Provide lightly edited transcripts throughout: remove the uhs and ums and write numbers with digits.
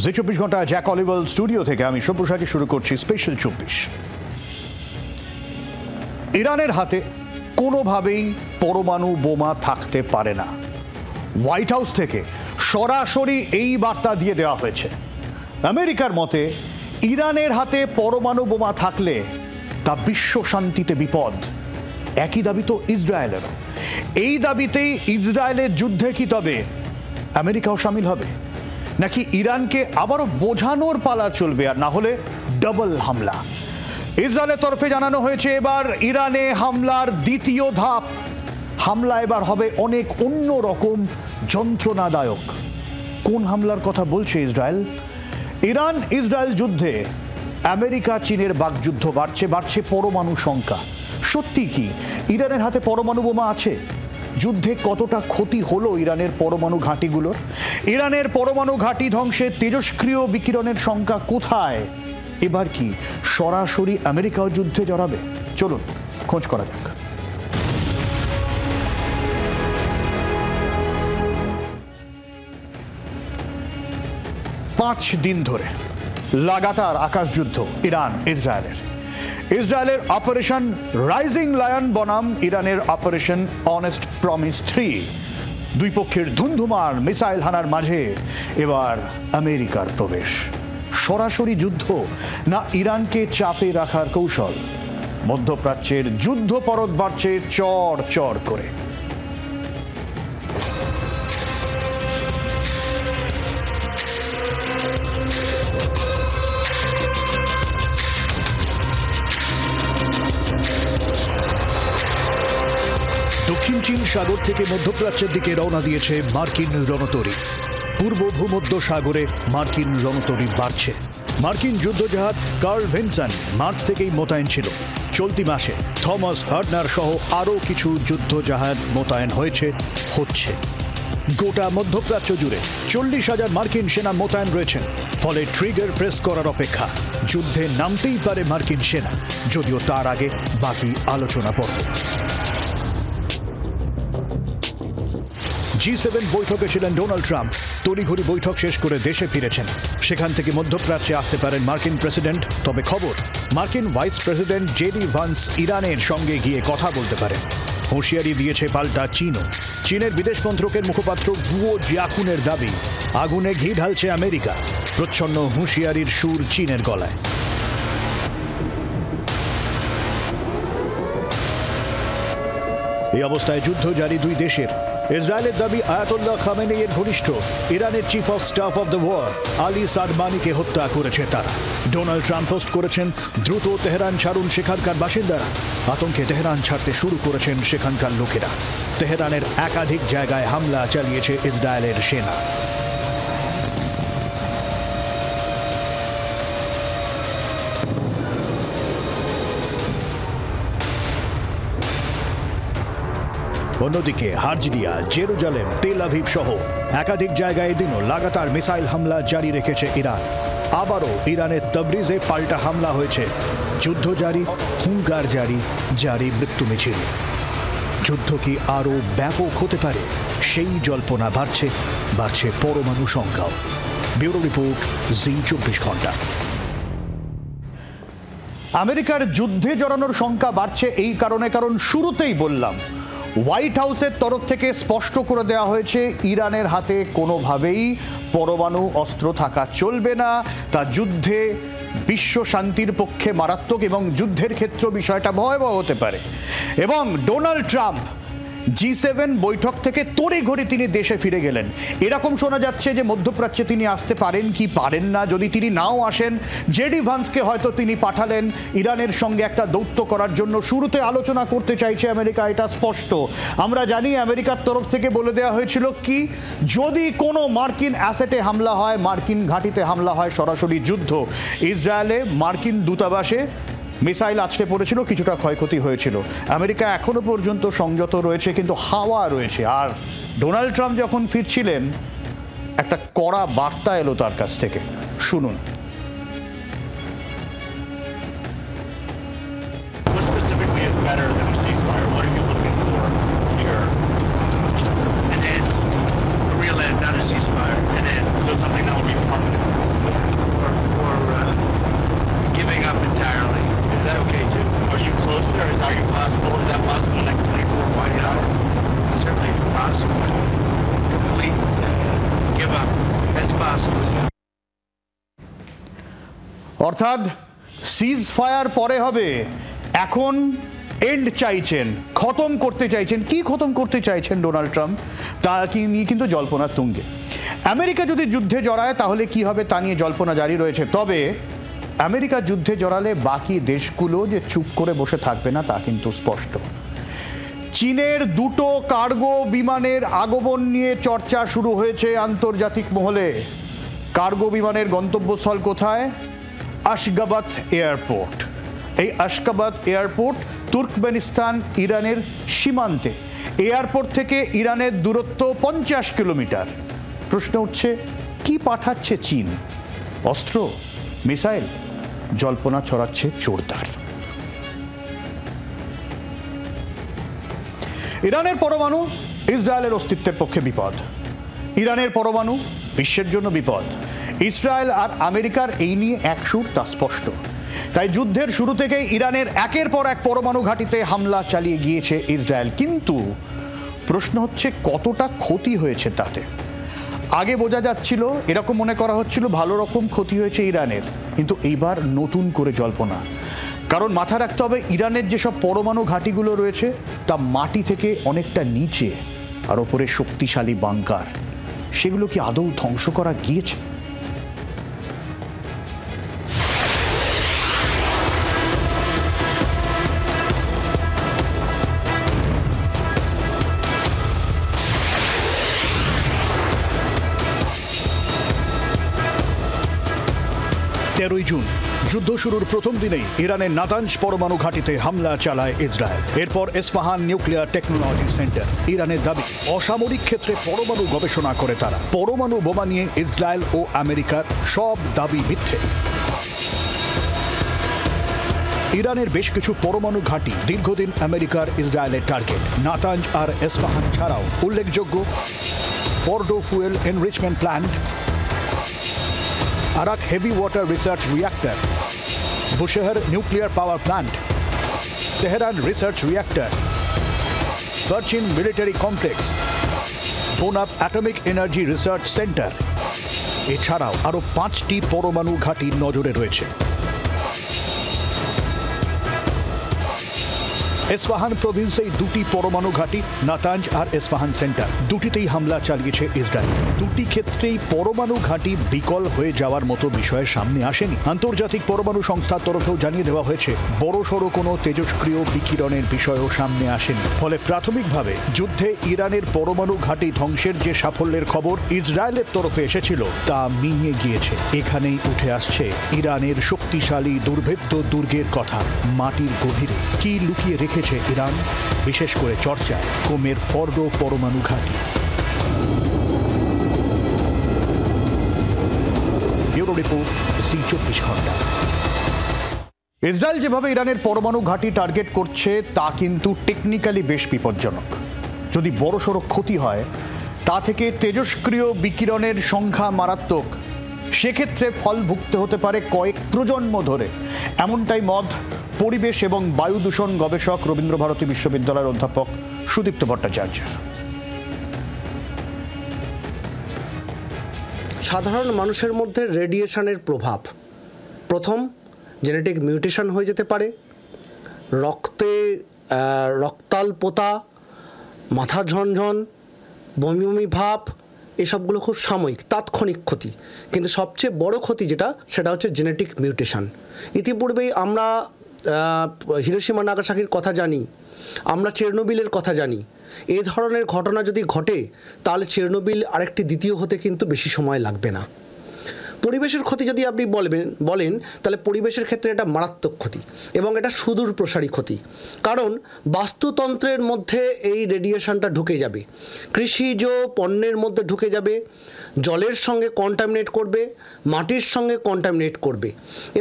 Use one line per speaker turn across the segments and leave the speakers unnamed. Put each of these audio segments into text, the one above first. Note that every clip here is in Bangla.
জি 24 ঘন্টা জ্যাক অলিভাল স্টুডিও থেকে আমি সব্যসাচী শুরু করছি স্পেশাল 24। ইরানের হাতে কোনোভাবেই পরমাণু বোমা থাকতে পারে না। হোয়াইট হাউস থেকে সরাসরি এই বার্তা দিয়ে দেওয়া হয়েছে। আমেরিকার মতে ইরানের হাতে পরমাণু বোমা থাকলে তা বিশ্ব শান্তিতে বিপদ। একই দাবি তো ইসরায়েলের। এই দাবিতেই ইসরায়েলের যুদ্ধে কি তবে আমেরিকাও সামিল হবে, নাকি ইরানকে আবারও বোঝানোর পালা চলবে, আর না হলে ডাবল হামলা? ইসরায়েলের তরফে জানানো হয়েছে এবার ইরানে হামলার দ্বিতীয় ধাপ। হামলা এবার হবে অনেক অন্য রকম যন্ত্রণাদায়ক। কোন হামলার কথা বলছে ইসরায়েল? ইরান ইসরায়েল যুদ্ধে আমেরিকা চীনের বাকযুদ্ধ বাড়ছে পরমাণু শঙ্কা। সত্যি কি ইরানের হাতে পরমাণু বোমা আছে? যুদ্ধে কতটা ক্ষতি হলো ইরানের পরমাণু ঘাঁটিগুলোর? ইরানের পরমাণু ঘাঁটি ধ্বংসে তেজস্ক্রিয় বিকিরণের শঙ্কা কোথায়? এবার কি সরাসরি আমেরিকাও যুদ্ধে জড়াবে? চলুন খোঁজ করা যাক। পাঁচ দিন ধরে লাগাতার আকাশযুদ্ধ ইরান ইসরায়েলের অপারেশন রাইজিং লায়ন বনাম ইরানের অপারেশন অনেস্ট প্রমিস 3। দুই পক্ষের ধুন্ধুমার মিসাইল হানার মাঝে এবার আমেরিকার প্রবেশ। সরাসরি যুদ্ধ না ইরানকে চাপে রাখার কৌশল? মধ্যপ্রাচ্যের যুদ্ধ পরত বাড়ছে চড় করে। দক্ষিণ চীন সাগর থেকে মধ্যপ্রাচ্যের দিকে রওনা দিয়েছে মার্কিন রণতরী। পূর্ব ভূমধ্য সাগরে মার্কিন রণতরী বাড়ছে। মার্কিন যুদ্ধজাহাজ কার্ল ভিনসন মার্চ থেকেই মোতায়েন ছিল। চলতি মাসে থমাস হার্ডনার সহ আরও কিছু যুদ্ধজাহাজ মোতায়েন হচ্ছে। গোটা মধ্যপ্রাচ্য জুড়ে 40,000 মার্কিন সেনা মোতায়েন রয়েছেন। ফলে ট্রিগার প্রেস করার অপেক্ষা। যুদ্ধে নামতেই পারে মার্কিন সেনা, যদিও তার আগে বাকি আলোচনা পর্ব। G7 বৈঠকে ছিলেন ডোনাল্ড ট্রাম্প। তড়িঘড়ি বৈঠক শেষ করে দেশে ফিরেছেন। সেখান থেকে মধ্যপ্রাচ্যে আসতে পারেন মার্কিন প্রেসিডেন্ট। তবে খবর, মার্কিন ভাইস প্রেসিডেন্ট জেডি ভান্স ইরানের সঙ্গে গিয়ে কথা বলতে পারেন। হুঁশিয়ারি দিয়েছে পাল্টা চীনও। চীনের বিদেশ মন্ত্রকের মুখপাত্র গুয়ো জিয়াকুনের দাবি, আগুনে ঘি ঢালছে আমেরিকা। প্রচ্ছন্ন হুঁশিয়ারির সুর চীনের গলায়। এই অবস্থায় যুদ্ধ জারি দুই দেশের। ইসরায়েলের দাবি, আয়াতুল্লাহ খামেনেইয়ের ঘনিষ্ঠ ইরানের chief of staff of the war Ali সাদমানিকে হত্যা করেছে তারা। ডোনাল্ড ট্রাম্প পোস্ট করেছেন, দ্রুত তেহরান ছাড়ুন সেখানকার বাসিন্দারা। আতঙ্কে তেহরান ছাড়তে শুরু করেছেন সেখানকার লোকেরা। তেহরানের একাধিক জায়গায় হামলা চালিয়েছে ইসরায়েলের সেনা। অন্যদিকে হারজিয়া, জেরুজালেম, তেল আভিভ সহ একাধিক জায়গায় এদিনও লাগাতার মিসাইল হামলা জারি রেখেছে ইরান। আবারও ইরানের তবরিজে পাল্টা হামলা হয়েছে। যুদ্ধ জারি, হুঙ্কার জারি মৃত্যু মিছিল। যুদ্ধ কি আরও ব্যাপক হতে পারে? সেই জল্পনা বাড়ছে পরমাণু শঙ্কাও। ব্যুরো রিপোর্ট, জি 24 ঘন্টা। আমেরিকার যুদ্ধে জড়ানোর শঙ্কা বাড়ছে এই কারণ শুরুতেই বললাম, হোয়াইট হাউসের তরফ থেকে স্পষ্ট করে দেওয়া হয়েছে ইরানের হাতে কোনোভাবেই পরমাণু অস্ত্র থাকা চলবে না। তা যুদ্ধে বিশ্ব শান্তির পক্ষে মারাত্মক এবং যুদ্ধের ক্ষেত্রে বিষয়টা ভয়াবহ হতে পারে। এবং ডোনাল্ড ট্রাম্প G7 বৈঠক থেকে তড়িঘড়ি তিনি দেশে ফিরে গেলেন। এরকম শোনা যাচ্ছে যে মধ্যপ্রাচ্যে তিনি আসতে পারেন কি পারেন না। যদি তিনি নাও আসেন, জেডি ভান্সকে হয়তো তিনি পাঠালেন ইরানের সঙ্গে একটা দৌত্য করার জন্য। শুরুতে আলোচনা করতে চাইছে আমেরিকা, এটা স্পষ্ট। আমরা জানি আমেরিকার তরফ থেকে বলে দেওয়া হয়েছিল কি, যদি কোনো মার্কিন অ্যাসেটে হামলা হয়, মার্কিন ঘাঁটিতে হামলা হয়, সরাসরি যুদ্ধ। ইসরায়েলে মার্কিন দূতাবাসে মিসাইল আছড়ে পড়েছিল, কিছুটা ক্ষয়ক্ষতি হয়েছিল। আমেরিকা এখনো পর্যন্ত সংযত রয়েছে, কিন্তু হাওয়া রয়েছে। আর ডোনাল্ড ট্রাম্প যখন ফিরছিলেন, একটা কড়া বার্তা এলো তার কাছ থেকে, শুনুন।
Not a ceasefire, and then so something that will be permanent.
অর্থাৎ সিজ ফায়ার পরে হবে, এখন এন্ড চাইছেন, খতম করতে চাইছেন। কি খতম করতে চাইছেন ডোনাল্ড ট্রাম্প তা কি নিয়ে কিন্তু জল্পনার তুঙ্গে। আমেরিকা যদি যুদ্ধে জড়ায় তাহলে কি হবে তা নিয়ে জল্পনা জারি রয়েছে। তবে আমেরিকা যুদ্ধে জড়ালে বাকি দেশগুলো যে চুপ করে বসে থাকবে না তা কিন্তু স্পষ্ট। চীনের দুটো কার্গো বিমানের আগমন নিয়ে চর্চা শুরু হয়েছে আন্তর্জাতিক মহলে। কার্গো বিমানের গন্তব্যস্থল কোথায়? আশগাবাদ এয়ারপোর্ট। এই আশগাবাদ এয়ারপোর্ট তুর্কমেনিস্তান ইরানের সীমান্তে। এয়ারপোর্ট থেকে ইরানের দূরত্ব 50 কিলোমিটার। প্রশ্ন উঠছে, কি পাঠাচ্ছে চীন? অস্ত্র, মিসাইল? জল্পনা ছড়াচ্ছে জোরদার। ইরানের পরমাণু ইসরায়েলের অস্তিত্বের পক্ষে বিপদ। ইরানের পরমাণু বিশ্বের জন্য বিপদ। ইসরায়েল আর আমেরিকার এই নিয়ে এক সুর, তা স্পষ্ট। তাই যুদ্ধের শুরু থেকেই ইরানের একের পর এক পরমাণু ঘাঁটিতে হামলা চালিয়ে গিয়েছে ইসরায়েল। কিন্তু প্রশ্ন হচ্ছে, কতটা ক্ষতি হয়েছে তাতে? আগে বোঝা যাচ্ছিল, এরকম মনে করা হচ্ছিল ভালো রকম ক্ষতি হয়েছে ইরানের, কিন্তু এইবার নতুন করে জল্পনা। কারণ মাথায় রাখতে হবে, ইরানের যেসব পরমাণু ঘাঁটিগুলো রয়েছে তা মাটি থেকে অনেকটা নিচে, আর ওপরে শক্তিশালী বাংকার। সেগুলো কি আদৌ ধ্বংস করা গিয়েছে? জুন যুদ্ধ শুরুর প্রথম দিনেই ইরানের নাতাঞ্জ পরমাণু ঘাঁটিতে হামলা চালায় ইসরায়েল। এরপর ইস্পাহান নিউক্লিয়ার টেকনোলজি সেন্টার। ইরানের দাবি, অসামরিক ক্ষেত্রে পরমাণু গবেষণা করে তারা। পরমাণু বোমা নিয়ে ইসরায়েল ও আমেরিকার সব দাবি মিথ্যে। ইরানের বেশ কিছু পরমাণু ঘাঁটি দীর্ঘদিন আমেরিকার ইসরায়েলের টার্গেট। নাতাঞ্জ আর ইস্পাহান ছাড়াও উল্লেখযোগ্য Fordow fuel enrichment plant, Arak heavy water research reactor, Bushehr nuclear power plant, Tehran research reactor, ভার্জিন military complex, Bonab atomic energy research centre. এছাড়াও আরও 5টি পরমাণু ঘাঁটি নজরে রয়েছে। ইস্পাহান প্রভিন্সেই 2টি পরমাণু ঘাঁটি, নাতাঞ্জ আর ইস্পাহান সেন্টার। দুটিতেই হামলা চালিয়েছে ইসরায়েল। দুটি ক্ষেত্রেই পরমাণু ঘাঁটি বিকল হয়ে যাওয়ার মতো বিষয়ের সামনে আসেনি। আন্তর্জাতিক পরমাণু সংস্থার তরফেও জানিয়ে দেওয়া হয়েছে, বড়সড় কোনো তেজস্ক্রিয় বিকিরণের বিষয়ও সামনে আসেনি। ফলে প্রাথমিকভাবে যুদ্ধে ইরানের পরমাণু ঘাঁটি ধ্বংসের যে সাফল্যের খবর ইসরায়েলের তরফে এসেছিল তা মিলিয়ে গিয়েছে। এখানেই উঠে আসছে ইরানের শক্তিশালী দুর্ভেদ্য দুর্গের কথা। মাটির গভীরে কি লুকিয়ে রেখে ইরান, বিশেষ করে চর্চায় কোমের ফর্ডো পরমাণু ঘাঁটি। ব্যুরো রিপোর্ট, জি 24 ঘন্টা। ইসরায়েল যেভাবে ইরানের পরমাণু ঘাঁটি টার্গেট করছে তা কিন্তু টেকনিক্যালি বেশ বিপজ্জনক। যদি বড়সড় ক্ষতি হয়, তা থেকে তেজস্ক্রিয় বিকিরণের সংখ্যা মারাত্মক। সেক্ষেত্রে ফল ভুগতে হতে পারে কয়েক প্রজন্ম ধরে। এমনটাই মত পরিবেশ এবং বায়ু দূষণ গবেষক রবীন্দ্রভারতী বিশ্ববিদ্যালয়ের অধ্যাপক সুদীপ্ত ভট্টাচার্যের।
সাধারণ মানুষের মধ্যে রেডিয়েশনের প্রভাব, প্রথম জেনেটিক মিউটেশন হয়ে যেতে পারে, রক্তে রক্তাল্পতা, মাথা ঝনঝন, বমি বমি ভাব, এসবগুলো খুব সাময়িক তাৎক্ষণিক ক্ষতি। কিন্তু সবচেয়ে বড় ক্ষতি সেটা হচ্ছে জেনেটিক মিউটেশন। ইতিপূর্বেই আমরা হিরোশিমা নাগাসাকির কথা জানি, আমরা চেরনোবিলের কথা জানি। এই ধরনের ঘটনা যদি ঘটে তাহলে চেরনোবিল আরেকটি দ্বিতীয় হতে কিন্তু বেশি সময় লাগবে না। পরিবেশের ক্ষতি যদি আপনি বলেন তাহলে পরিবেশের ক্ষেত্রে এটা মারাত্মক ক্ষতি এবং এটা সুদূর প্রসারী ক্ষতি। কারণ বাস্তুতন্ত্রের মধ্যে এই রেডিয়েশনটা ঢুকে যাবে, কৃষিজ পণ্যের মধ্যে ঢুকে যাবে, জলের সঙ্গে কন্টামিনেট করবে, মাটির সঙ্গে কন্টামিনেট করবে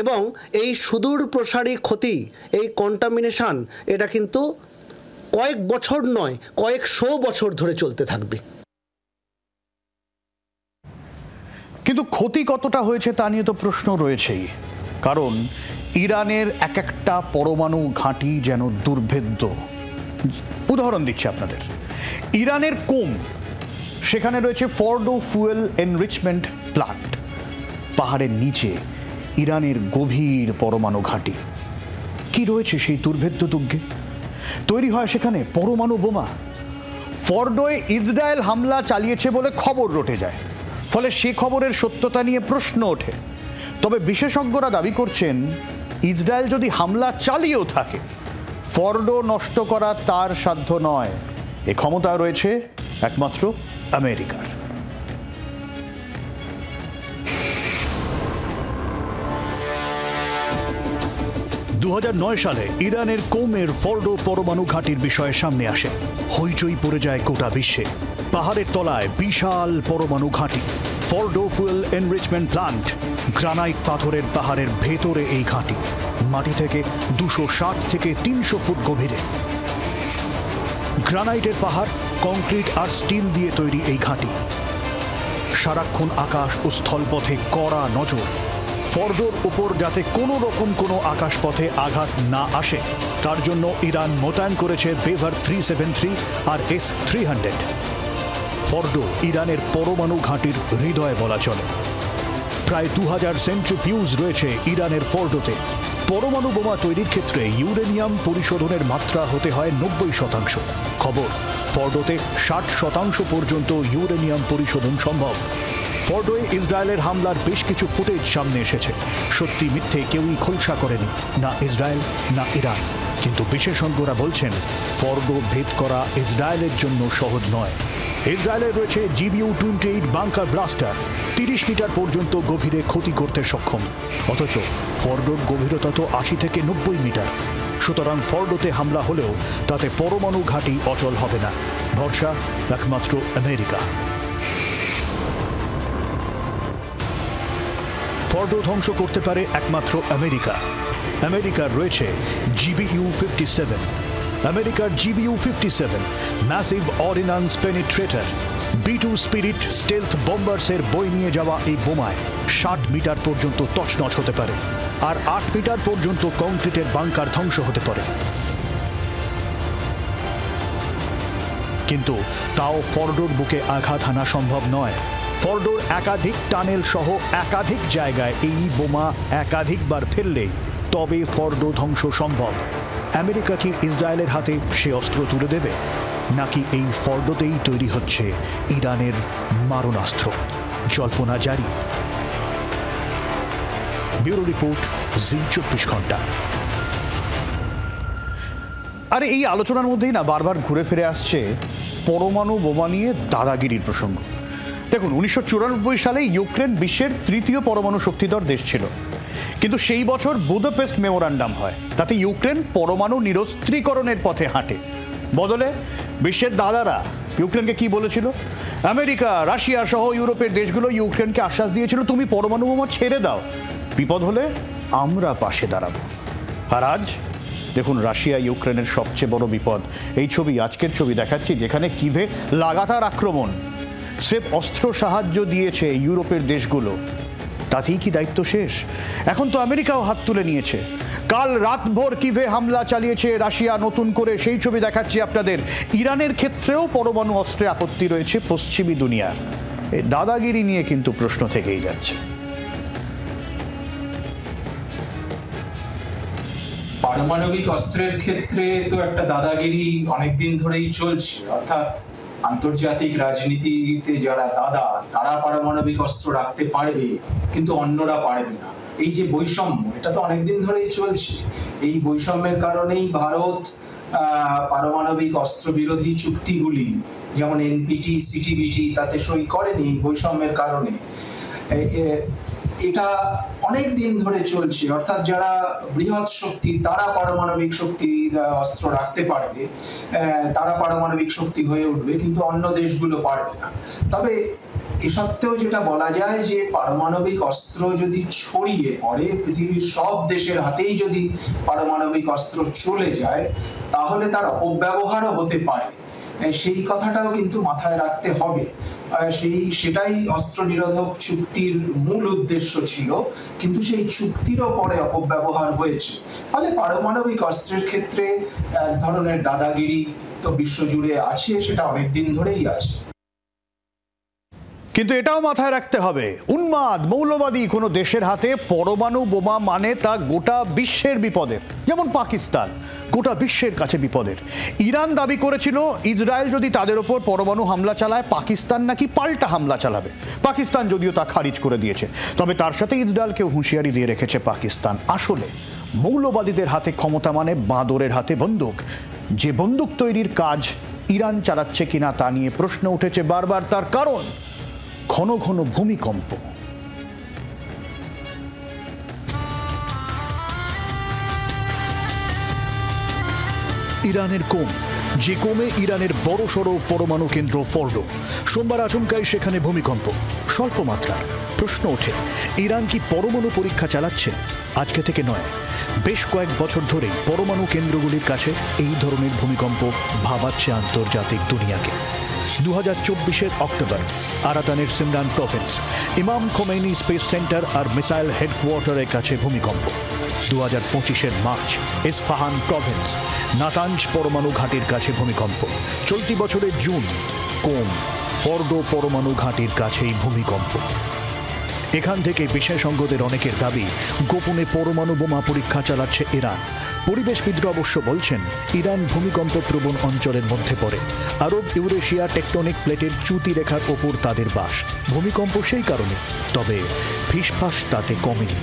এবং এই সুদূর প্রসারী ক্ষতি, এই কন্টামিনেশন, এটা কিন্তু কয়েক বছর নয়, কয়েকশো বছর ধরে চলতে থাকবে।
কিন্তু ক্ষতি কতটা হয়েছে তা নিয়ে তো প্রশ্ন রয়েছেই। কারণ ইরানের এক একটা পরমাণু ঘাঁটি যেন দুর্ভেদ্য। উদাহরণ দিচ্ছি আপনাদের, ইরানের কোম, সেখানে রয়েছে ফর্ডো ফুয়েল এনরিচমেন্ট প্ল্যান্ট। পাহাড়ের নিচে ইরানের গভীর পরমাণু ঘাঁটি। কি রয়েছে সেই দুর্ভেদ্য দুর্গে? তৈরি হয় সেখানে পরমাণু বোমা। ফর্ডোয় ইসরায়েল হামলা চালিয়েছে বলে খবর রটে যায়, ফলে সে খবরের সত্যতা নিয়ে প্রশ্ন ওঠে। তবে বিশেষজ্ঞরা দাবি করছেন, ইসরায়েল যদি হামলা চালিয়েও থাকে, ফর্ডো নষ্ট করা তার সাধ্য নয়। এ ক্ষমতা রয়েছে একমাত্র আমেরিকার। দু সালে ইরানের কোমের ফর্ডো পরমাণু ঘাঁটির বিষয়ে সামনে আসে। হইচই পড়ে যায় গোটা বিশ্বে। পাহাড়ের তলায় বিশাল পরমাণু ঘাঁটি, ফর্ডো ফুয়েল এনরিচমেন্ট প্লান্ট। গ্রানাইট পাথরের পাহাড়ের ভেতরে এই ঘাঁটি, মাটি থেকে 260 থেকে 300 ফুট গভীরে। গ্রানাইটের পাহাড়, কংক্রিট আর স্টিল দিয়ে তৈরি এই ঘাঁটি। সারাক্ষণ আকাশ ও স্থলপথে কড়া নজর। ফর্ডোর উপর যাতে কোনো রকম কোনো আকাশপথে আঘাত না আসে, তার জন্য ইরান মোতায়েন করেছে বেভার 373 আর S-300। ফর্ডো ইরানের পরমাণু ঘাঁটির হৃদয় বলা চলে। প্রায় 2000 সেন্ট্রিফিউজ রয়েছে ইরানের ফর্ডোতে। পরমাণু বোমা তৈরির ক্ষেত্রে ইউরেনিয়াম পরিশোধনের মাত্রা হতে হয় 90%। খবর, ফর্ডোতে 60% পর্যন্ত ইউরেনিয়াম পরিশোধন সম্ভব। ফর্ডোয় ইসরায়েলের হামলার বেশ কিছু ফুটেজ সামনে এসেছে। সত্যি মিথ্যে কেউই খোলসা করেনি, না ইসরায়েল না ইরান। কিন্তু বিশেষজ্ঞরা বলছেন, ফর্ডো ভেদ করা ইসরায়েলের জন্য সহজ নয়। ইসরায়েলের রয়েছে GBU-28 বাংকার ব্লাস্টার, 30 মিটার পর্যন্ত গভীরে ক্ষতি করতে সক্ষম। অথচ ফর্ডোর গভীরতা তো 80 থেকে 90 মিটার। সুতরাং ফর্ডোতে হামলা হলেও তাতে পরমাণু ঘাঁটি অচল হবে না। ভরসা একমাত্র আমেরিকা। ফর্ডো ধ্বংস করতে পারে একমাত্র আমেরিকা। আমেরিকার রয়েছে GBU-57। আমেরিকার GBU-57 massive ordnance penetrator B-2 Spirit stealth বম্বার্সের বই নিয়ে যাওয়া এই বোমায় 60 মিটার পর্যন্ত তছনছ হতে পারে, আর 8 মিটার পর্যন্ত কংক্রিটের বাংকার ধ্বংস হতে পারে। কিন্তু তাও ফর্ডোর বুকে আঘাত হানা সম্ভব নয়। ফর্ডোর একাধিক টানেল সহ একাধিক জায়গায় এই বোমা একাধিকবার ফেললেই তবে ফর্ডো ধ্বংস সম্ভব। আমেরিকা কি ইসরায়েলের হাতে সে অস্ত্র তুলে দেবে, নাকি এই ফর্ডোতেই তৈরি হচ্ছে ইরানের মারণাস্ত্র? জল্পনা জারি। ব্যুরো রিপোর্ট, জি 24 ঘন্টা। আরে এই আলোচনার মধ্যেই না বারবার ঘুরে ফিরে আসছে পরমাণু বোমা নিয়ে দাদাগিরির প্রসঙ্গ। দেখুন, 1994 সালে ইউক্রেন বিশ্বের 3য় পরমাণু শক্তিধর দেশ ছিল। কিন্তু সেই বছর বুদাপেস্ট মেমোরান্ডাম হয়, তাতে ইউক্রেন পরমাণু নিরস্ত্রীকরণের পথে হাঁটে। বদলে বিশ্বের দাদারা ইউক্রেনকে কি বলেছিল? আমেরিকা, রাশিয়া সহ ইউরোপের দেশগুলো ইউক্রেনকে আশ্বাস দিয়েছিল, তুমি পরমাণু বোমা ছেড়ে দাও, বিপদ হলে আমরা পাশে দাঁড়াবো। আর আজ দেখুন, রাশিয়া ইউক্রেনের সবচেয়ে বড় বিপদ। এই ছবি, আজকের ছবি দেখাচ্ছি, যেখানে কিভে লাগাতার আক্রমণ। স্রেফ অস্ত্র সাহায্য দিয়েছে ইউরোপের দেশগুলো, তাতেই কি দায়িত্ব শেষ? এখন তো আমেরিকাও হাত তুলে নিয়েছে। কাল রাতভর কিভে হামলা চালিয়েছে রাশিয়া নতুন করে, সেই ছবি দেখাচ্ছি আপনাদের। ইরানের ক্ষেত্রেও পরমাণু অস্ত্রে আপত্তি রয়েছে পশ্চিমী দুনিয়ার। এই দাদাগিরি নিয়ে কিন্তু প্রশ্ন থেকেই যাচ্ছে।
পারমাণবিক অস্ত্রের ক্ষেত্রে তো একটা দাদাগিরি অনেকদিন ধরেই চলছে। অর্থাৎ আন্তর্জাতিক রাজনীতিতে যারা দাদা, তারা পারমাণবিক অস্ত্র রাখতে পারবে, কিন্তু অন্যরা পারবে না। এই যে বৈষম্য, এটা তো অনেকদিন ধরেই চলছে। এই বৈষম্যের কারণেই ভারত পারমাণবিক অস্ত্র বিরোধী চুক্তিগুলি, যেমন NPT, CTBT, তাতে সই করেনি। বৈষম্যের কারণে এটা অনেক দিন ধরে চলছে। অর্থাৎ যারা বৃহৎ শক্তি, তারা পারমাণবিক শক্তি অস্ত্র রাখতে পারবে, তারা পারমাণবিক শক্তি হয়ে উঠবে, কিন্তু অন্য দেশগুলো পারবে না। তবে এ সত্ত্বেও যেটা বলা যায় যে পারমাণবিক অস্ত্র যদি ছড়িয়ে পড়ে, পৃথিবীর সব দেশের হাতেই যদি পারমাণবিক অস্ত্র চলে যায়, তাহলে তার অপব্যবহারও হতে পারে। সেই কথাটাও কিন্তু মাথায় রাখতে হবে। সেটাই অস্ত্র নিরোধক চুক্তির মূল উদ্দেশ্য ছিল, কিন্তু সেই চুক্তিরও পরে অপব্যবহার হয়েছে। ফলে পারমাণবিক অস্ত্রের ক্ষেত্রে এক ধরনের দাদাগিরি তো বিশ্বজুড়ে আছে, সেটা অনেকদিন ধরেই আছে।
কিন্তু এটাও মাথায় রাখতে হবে, উন্মাদ মৌলবাদী কোনো দেশের হাতে পরমাণু বোমা মানে তা গোটা বিশ্বের বিপদের। যেমন পাকিস্তান গোটা বিশ্বের কাছে বিপদের। ইরান দাবি করেছিল ইসরায়েল যদি তাদের ওপর পরমাণু হামলা চালায় পাকিস্তান নাকি পাল্টা হামলা চালাবে। পাকিস্তান যদিও তা খারিজ করে দিয়েছে, তবে তার সাথে ইসরায়েলকেও হুঁশিয়ারি দিয়ে রেখেছে পাকিস্তান। আসলে মৌলবাদীদের হাতে ক্ষমতা মানে বাঁদরের হাতে বন্দুক। যে বন্দুক তৈরির কাজ ইরান চালাচ্ছে কিনা তা নিয়ে প্রশ্ন উঠেছে বারবার। তার কারণ ঘন ঘন ভূমিকম্প। ইরানের কোম, যে কোমে ইরানের বড়সড় পরমাণু কেন্দ্র ফর্ডো। সোমবার আচমকাই সেখানে ভূমিকম্প, স্বল্প মাত্রার। প্রশ্ন ওঠে, ইরান কি পরমাণু পরীক্ষা চালাচ্ছে? আজকে থেকে নয়, বেশ কয়েক বছর ধরেই পরমাণু কেন্দ্রগুলির কাছে এই ধরনের ভূমিকম্প ভাবাচ্ছে আন্তর্জাতিক দুনিয়াকে। 2024 অক্টোবর আরাকানের সিমরান প্রভিন্স, ইমাম খোমেনি স্পেস সেন্টার আর মিসাইল হেডকোয়ার্টারের কাছে ভূমিকম্প। 2025 মার্চ ইস্পাহান প্রভিন্স, নাতাঞ্জ পরমাণু ঘাঁটির কাছে ভূমিকম্প। চলতি বছরের জুন কোম, ফর্ডো পরমাণু ঘাঁটির কাছেই ভূমিকম্প। এখান থেকে বিশেষজ্ঞদের অনেকের দাবি গোপনে পরমাণু বোমা পরীক্ষা চালাচ্ছে ইরান। পরিবেশবিদরা অবশ্য বলছেন ইরান ভূমিকম্প প্রবণ অঞ্চলের মধ্যে পড়ে। আরব ইউরেশিয়া টেকটনিক প্লেটের চ্যুতি রেখার ওপর তাদের বাস। ভূমিকম্প সেই কারণে, তবে ফিসফাস তাতে কমেনি।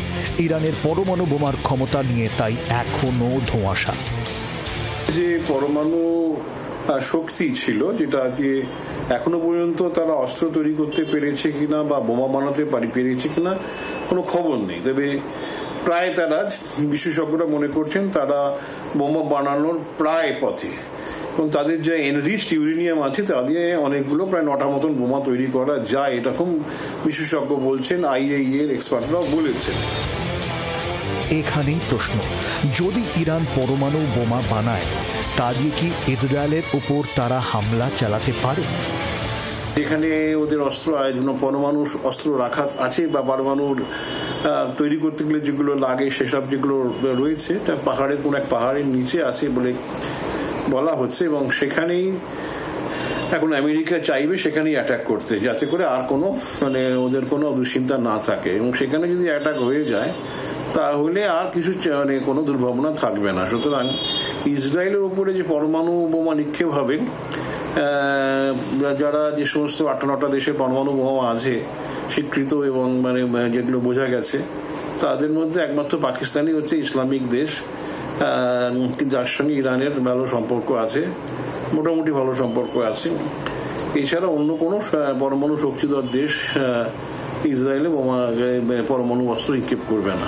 ইরানের পরমাণু বোমার ক্ষমতা নিয়ে তাই এখনো ধোঁয়াশা।
যে পরমাণু শক্তি ছিল, যেটা দিয়ে এখনো পর্যন্ত তারা অস্ত্র তৈরি করতে পেরেছে কিনা বা বোমা বানাতে পেরেছে কিনা কোনো খবর নেই। তবে প্রায় তারা, বিশেষজ্ঞরা মনে করছেন তারা বোমা বানানোর প্রায় পথে, এবং তাদের যে এনরিচড ইউরেনিয়াম আছে তা দিয়ে অনেকগুলো প্রায় 9টা মতন বোমা তৈরি করা যায়, এরকম বিশেষজ্ঞ বলছেন, IAEA এর এক্সপার্টরাও বলেছেন।
এখানেই প্রশ্ন, যদি ইরান পরমাণু বোমা বানায় তা দিয়ে কি ইসরায়েলের উপর তারা হামলা চালাতে পারে?
যেখানে ওদের অস্ত্র পরমাণু অস্ত্র রাখা আছে বা পরমাণুর তৈরি করতে গেলে যেগুলো লাগে সেসব যেগুলো রয়েছে, তা পাহাড়ের কোন এক পাহাড়ের নিচে আছে বলে বলা হচ্ছে, এবং সেখানেই এখন আমেরিকা চাইবে সেখানেই অ্যাটাক করতে, যাতে করে আর কোনো ওদের কোনো দুশ্চিন্তা না থাকে। এবং সেখানে যদি অ্যাটাক হয়ে যায় তাহলে আর কিছু কোনো দুর্ভাবনা থাকবে না। সুতরাং ইসরায়েলের উপরে যে পরমাণু বোমা নিক্ষেপ হবে, যারা যে সমস্ত 8-9টা দেশের পরমাণু বোমা আছে স্বীকৃত এবং যেগুলো বোঝা গেছে, তাদের মধ্যে একমাত্র পাকিস্তানই হচ্ছে ইসলামিক দেশ, যার সঙ্গে ইরানের ভালো সম্পর্ক আছে, মোটামুটি ভালো সম্পর্ক আছে। এছাড়া অন্য কোনো পরমাণু শক্তিধর দেশ ইসরায়েলে পরমাণু অস্ত্র নিক্ষেপ করবে না।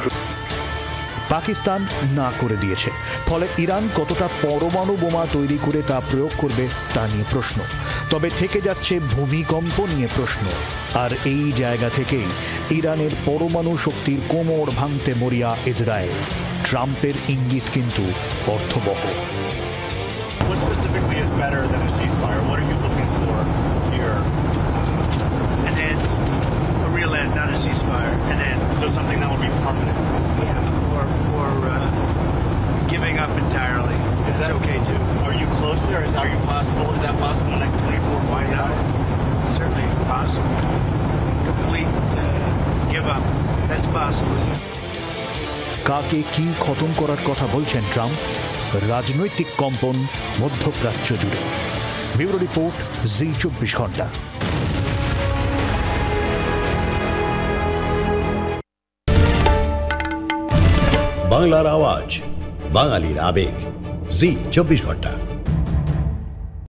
পাকিস্তান না করে দিয়েছে, ফলে ইরান কতটা পরমাণু বোমা তৈরি করে তা প্রয়োগ করবে তা নিয়ে প্রশ্ন। তবে থেকে যাচ্ছে ভূমিকম্প নিয়ে প্রশ্ন। আর এই জায়গা থেকেই ইরানের পরমাণু শক্তির কোমর ভাঙতে মরিয়া ইসরায়েল। ট্রাম্পের ইঙ্গিত কিন্তু অর্থবহ।
What specifically is better than a ceasefire? What are you looking for here?
An end, a real end, not a ceasefire. An end.
So something that will be permanent.
Yeah, or giving up entirely. That's okay too.
Are you close there? Are you possible? Is that possible in the next 24, 48 hours?
Certainly possible. Complete give up. That's possible.
কাকে কি খতম করার কথা বলছেন ট্রাম্প? রাজনৈতিক কম্পন মধ্যপ্রাচ্য জুড়ে। ব্যুরো রিপোর্ট, জি 24 ঘন্টা।
বাংলার আওয়াজ, বাঙালির আবেগ, জি 24 ঘন্টা।